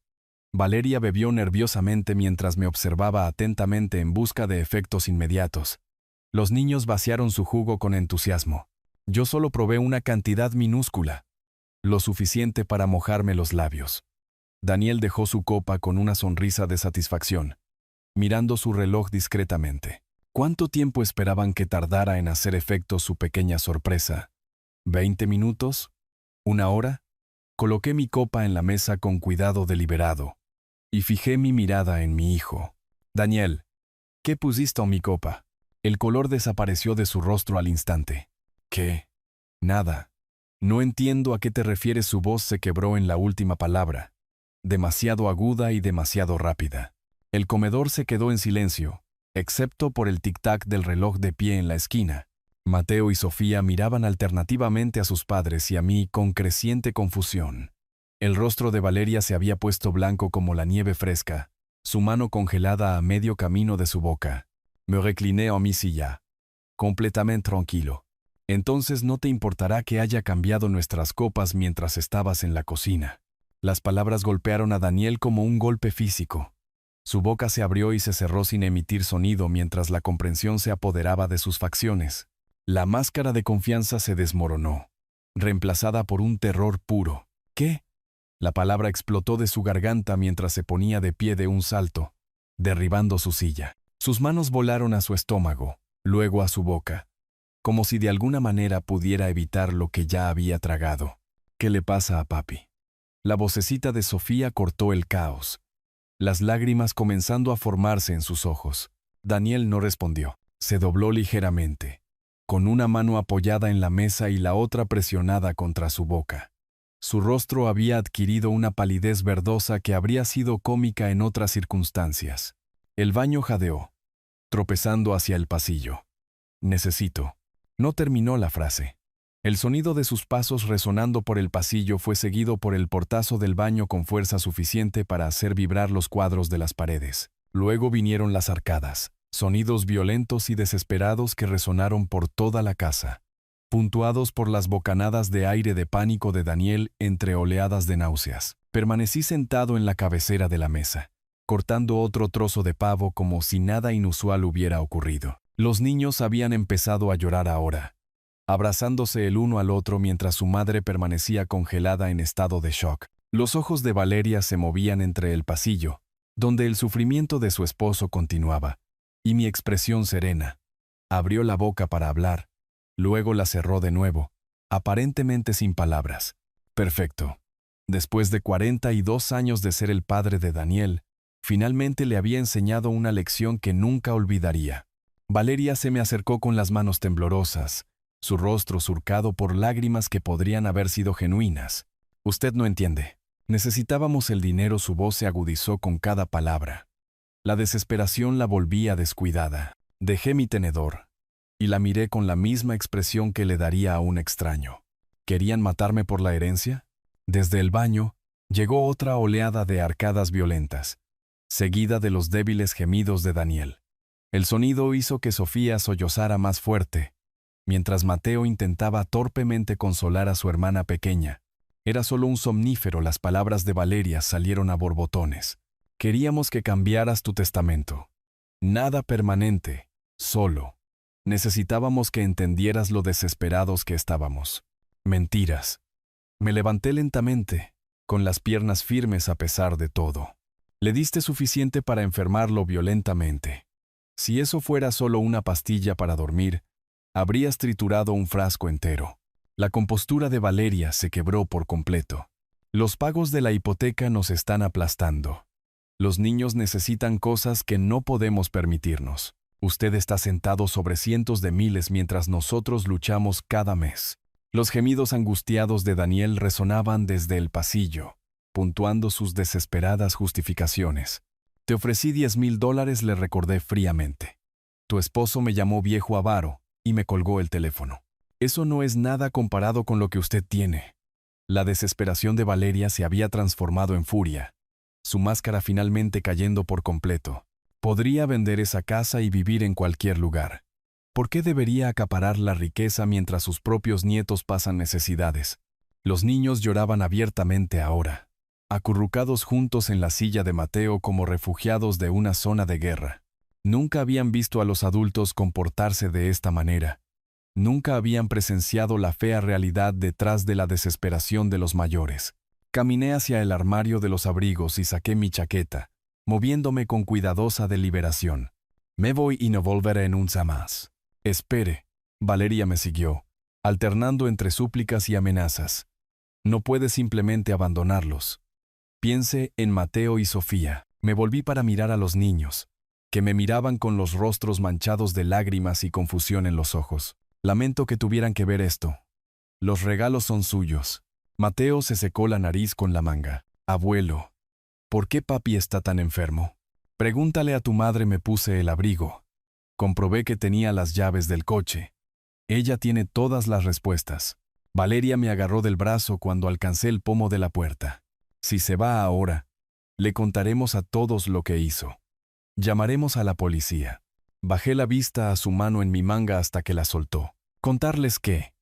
Valeria bebió nerviosamente mientras me observaba atentamente en busca de efectos inmediatos. Los niños vaciaron su jugo con entusiasmo. Yo solo probé una cantidad minúscula, lo suficiente para mojarme los labios. Daniel dejó su copa con una sonrisa de satisfacción, mirando su reloj discretamente. ¿Cuánto tiempo esperaban que tardara en hacer efecto su pequeña sorpresa? ¿20 minutos? ¿1 hora? Coloqué mi copa en la mesa con cuidado deliberado y fijé mi mirada en mi hijo. Daniel, ¿qué pusiste en mi copa? El color desapareció de su rostro al instante. ¿Qué? Nada. No entiendo a qué te refieres. Su voz se quebró en la última palabra, demasiado aguda y demasiado rápida. El comedor se quedó en silencio, excepto por el tic-tac del reloj de pie en la esquina. Mateo y Sofía miraban alternativamente a sus padres y a mí con creciente confusión. El rostro de Valeria se había puesto blanco como la nieve fresca, su mano congelada a medio camino de su boca. Me recliné en mi silla, completamente tranquilo. Entonces no te importará que haya cambiado nuestras copas mientras estabas en la cocina. Las palabras golpearon a Daniel como un golpe físico. Su boca se abrió y se cerró sin emitir sonido mientras la comprensión se apoderaba de sus facciones. La máscara de confianza se desmoronó, reemplazada por un terror puro. ¿Qué? La palabra explotó de su garganta mientras se ponía de pie de un salto, derribando su silla. Sus manos volaron a su estómago, luego a su boca, como si de alguna manera pudiera evitar lo que ya había tragado. ¿Qué le pasa a papi? La vocecita de Sofía cortó el caos, las lágrimas comenzando a formarse en sus ojos. Daniel no respondió. Se dobló ligeramente, con una mano apoyada en la mesa y la otra presionada contra su boca. Su rostro había adquirido una palidez verdosa que habría sido cómica en otras circunstancias. El baño jadeó, tropezando hacia el pasillo. Necesito. No terminó la frase. El sonido de sus pasos resonando por el pasillo fue seguido por el portazo del baño con fuerza suficiente para hacer vibrar los cuadros de las paredes. Luego vinieron las arcadas, sonidos violentos y desesperados que resonaron por toda la casa, puntuados por las bocanadas de aire de pánico de Daniel entre oleadas de náuseas. Permanecí sentado en la cabecera de la mesa, cortando otro trozo de pavo como si nada inusual hubiera ocurrido. Los niños habían empezado a llorar ahora, abrazándose el uno al otro mientras su madre permanecía congelada en estado de shock. Los ojos de Valeria se movían entre el pasillo, donde el sufrimiento de su esposo continuaba, y mi expresión serena. Abrió la boca para hablar, luego la cerró de nuevo, aparentemente sin palabras. Perfecto. Después de 42 años de ser el padre de Daniel, finalmente le había enseñado una lección que nunca olvidaría. Valeria se me acercó con las manos temblorosas, su rostro surcado por lágrimas que podrían haber sido genuinas. Usted no entiende. Necesitábamos el dinero, su voz se agudizó con cada palabra. La desesperación la volvía descuidada. Dejé mi tenedor y la miré con la misma expresión que le daría a un extraño. ¿Querían matarme por la herencia? Desde el baño, llegó otra oleada de arcadas violentas, seguida de los débiles gemidos de Daniel. El sonido hizo que Sofía sollozara más fuerte, mientras Mateo intentaba torpemente consolar a su hermana pequeña. Era solo un somnífero, las palabras de Valeria salieron a borbotones. Queríamos que cambiaras tu testamento. Nada permanente, solo. Necesitábamos que entendieras lo desesperados que estábamos. Mentiras. Me levanté lentamente, con las piernas firmes a pesar de todo. Le diste suficiente para enfermarlo violentamente. Si eso fuera solo una pastilla para dormir, habrías triturado un frasco entero. La compostura de Valeria se quebró por completo. Los pagos de la hipoteca nos están aplastando. Los niños necesitan cosas que no podemos permitirnos. Usted está sentado sobre cientos de miles mientras nosotros luchamos cada mes. Los gemidos angustiados de Daniel resonaban desde el pasillo, puntuando sus desesperadas justificaciones. Te ofrecí $10,000, le recordé fríamente. Tu esposo me llamó viejo avaro y me colgó el teléfono. Eso no es nada comparado con lo que usted tiene. La desesperación de Valeria se había transformado en furia, su máscara finalmente cayendo por completo. Podría vender esa casa y vivir en cualquier lugar. ¿Por qué debería acaparar la riqueza mientras sus propios nietos pasan necesidades? Los niños lloraban abiertamente ahora, acurrucados juntos en la silla de Mateo como refugiados de una zona de guerra. Nunca habían visto a los adultos comportarse de esta manera. Nunca habían presenciado la fea realidad detrás de la desesperación de los mayores. Caminé hacia el armario de los abrigos y saqué mi chaqueta, moviéndome con cuidadosa deliberación. Me voy y no volveré nunca más. Espere. Valeria me siguió, alternando entre súplicas y amenazas. No puede simplemente abandonarlos. Piense en Mateo y Sofía. Me volví para mirar a los niños, que me miraban con los rostros manchados de lágrimas y confusión en los ojos. Lamento que tuvieran que ver esto. Los regalos son suyos. Mateo se secó la nariz con la manga. Abuelo, ¿por qué papi está tan enfermo? Pregúntale a tu madre. Me puse el abrigo. Comprobé que tenía las llaves del coche. Ella tiene todas las respuestas. Valeria me agarró del brazo cuando alcancé el pomo de la puerta. Si se va ahora, le contaremos a todos lo que hizo. Llamaremos a la policía. Bajé la vista a su mano en mi manga hasta que la soltó. ¿Contarles qué?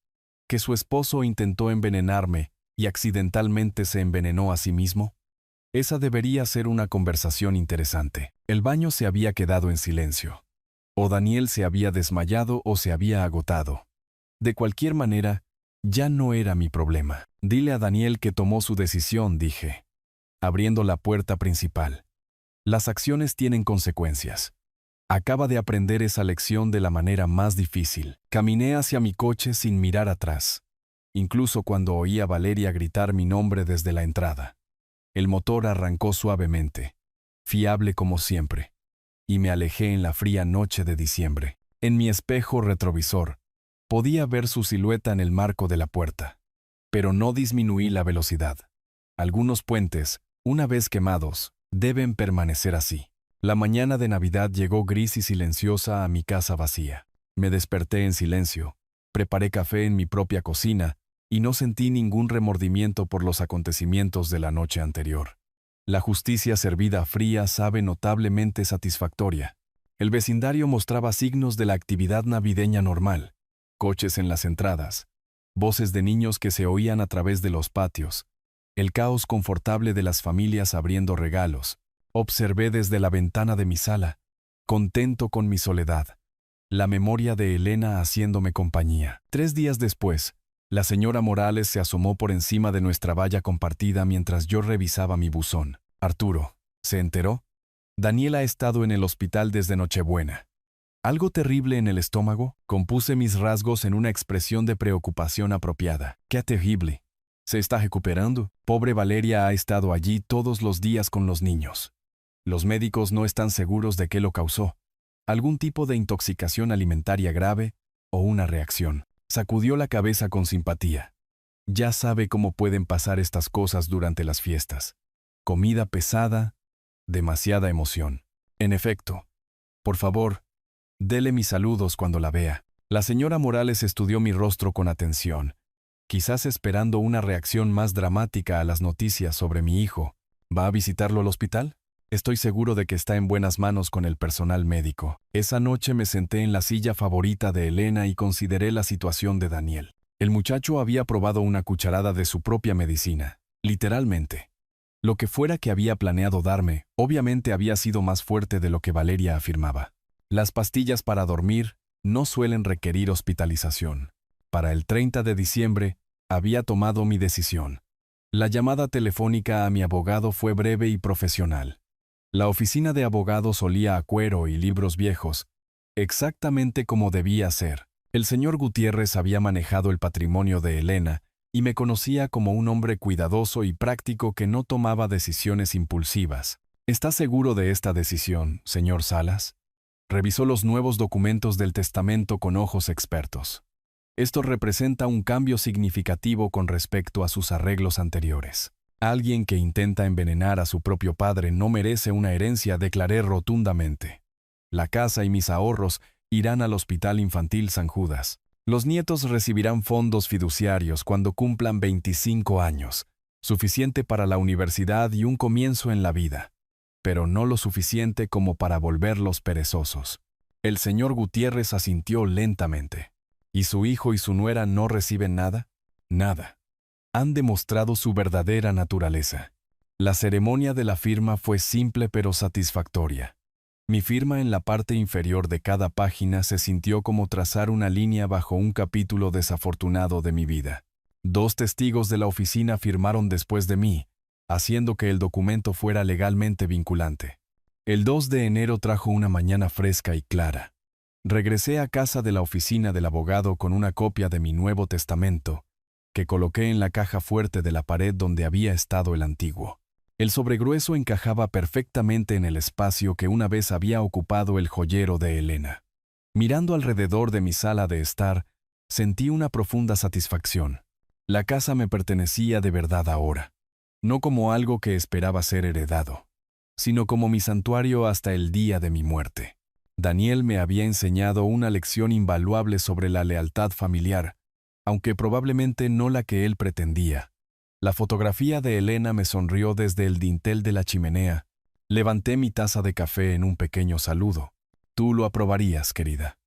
¿Que su esposo intentó envenenarme y accidentalmente se envenenó a sí mismo? Esa debería ser una conversación interesante. El baño se había quedado en silencio. O Daniel se había desmayado o se había agotado. De cualquier manera, ya no era mi problema. Dile a Daniel que tomó su decisión, dije, abriendo la puerta principal. Las acciones tienen consecuencias. Acaba de aprender esa lección de la manera más difícil. Caminé hacia mi coche sin mirar atrás, incluso cuando oí a Valeria gritar mi nombre desde la entrada. El motor arrancó suavemente, fiable como siempre, y me alejé en la fría noche de diciembre. En mi espejo retrovisor, podía ver su silueta en el marco de la puerta. pero no disminuí la velocidad. Algunos puentes, una vez quemados, deben permanecer así. La mañana de Navidad llegó gris y silenciosa a mi casa vacía. Me desperté en silencio, preparé café en mi propia cocina y no sentí ningún remordimiento por los acontecimientos de la noche anterior. La justicia servida fría sabe notablemente satisfactoria. El vecindario mostraba signos de la actividad navideña normal, coches en las entradas, voces de niños que se oían a través de los patios, el caos confortable de las familias abriendo regalos. Observé desde la ventana de mi sala, contento con mi soledad, la memoria de Elena haciéndome compañía. 3 días después, la señora Morales se asomó por encima de nuestra valla compartida mientras yo revisaba mi buzón. Arturo, ¿se enteró? Daniel ha estado en el hospital desde Nochebuena. ¿Algo terrible en el estómago? Compuse mis rasgos en una expresión de preocupación apropiada. ¡Qué terrible! ¿Se está recuperando? Pobre Valeria ha estado allí todos los días con los niños. Los médicos no están seguros de qué lo causó. Algún tipo de intoxicación alimentaria grave o una reacción. Sacudió la cabeza con simpatía. Ya sabe cómo pueden pasar estas cosas durante las fiestas. Comida pesada, demasiada emoción. En efecto, por favor, dele mis saludos cuando la vea. La señora Morales estudió mi rostro con atención, quizás esperando una reacción más dramática a las noticias sobre mi hijo. ¿Va a visitarlo al hospital? Estoy seguro de que está en buenas manos con el personal médico. Esa noche me senté en la silla favorita de Elena y consideré la situación de Daniel. El muchacho había probado una cucharada de su propia medicina, literalmente. Lo que fuera que había planeado darme, obviamente había sido más fuerte de lo que Valeria afirmaba. Las pastillas para dormir no suelen requerir hospitalización. Para el 30 de diciembre, había tomado mi decisión. La llamada telefónica a mi abogado fue breve y profesional. La oficina de abogados olía a cuero y libros viejos, exactamente como debía ser. El señor Gutiérrez había manejado el patrimonio de Elena y me conocía como un hombre cuidadoso y práctico que no tomaba decisiones impulsivas. ¿Está seguro de esta decisión, señor Salas? Revisó los nuevos documentos del testamento con ojos expertos. Esto representa un cambio significativo con respecto a sus arreglos anteriores. Alguien que intenta envenenar a su propio padre no merece una herencia, declaré rotundamente. La casa y mis ahorros irán al Hospital Infantil San Judas. Los nietos recibirán fondos fiduciarios cuando cumplan 25 años, suficiente para la universidad y un comienzo en la vida, pero no lo suficiente como para volverlos perezosos. El señor Gutiérrez asintió lentamente. ¿Y su hijo y su nuera no reciben nada? Nada. Han demostrado su verdadera naturaleza. La ceremonia de la firma fue simple pero satisfactoria. Mi firma en la parte inferior de cada página se sintió como trazar una línea bajo un capítulo desafortunado de mi vida. 2 testigos de la oficina firmaron después de mí, haciendo que el documento fuera legalmente vinculante. El 2 de enero trajo una mañana fresca y clara. Regresé a casa de la oficina del abogado con una copia de mi Nuevo Testamento, que coloqué en la caja fuerte de la pared donde había estado el antiguo. El sobregrueso encajaba perfectamente en el espacio que una vez había ocupado el joyero de Elena. Mirando alrededor de mi sala de estar, sentí una profunda satisfacción. La casa me pertenecía de verdad ahora, no como algo que esperaba ser heredado, sino como mi santuario hasta el día de mi muerte. Daniel me había enseñado una lección invaluable sobre la lealtad familiar, aunque probablemente no la que él pretendía. La fotografía de Elena me sonrió desde el dintel de la chimenea. Levanté mi taza de café en un pequeño saludo. Tú lo aprobarías, querida.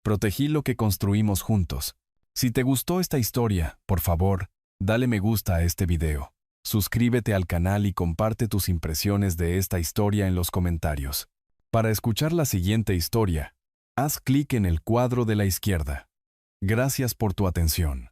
Protegí lo que construimos juntos. Si te gustó esta historia, por favor, dale me gusta a este video. Suscríbete al canal y comparte tus impresiones de esta historia en los comentarios. Para escuchar la siguiente historia, haz clic en el cuadro de la izquierda. Gracias por tu atención.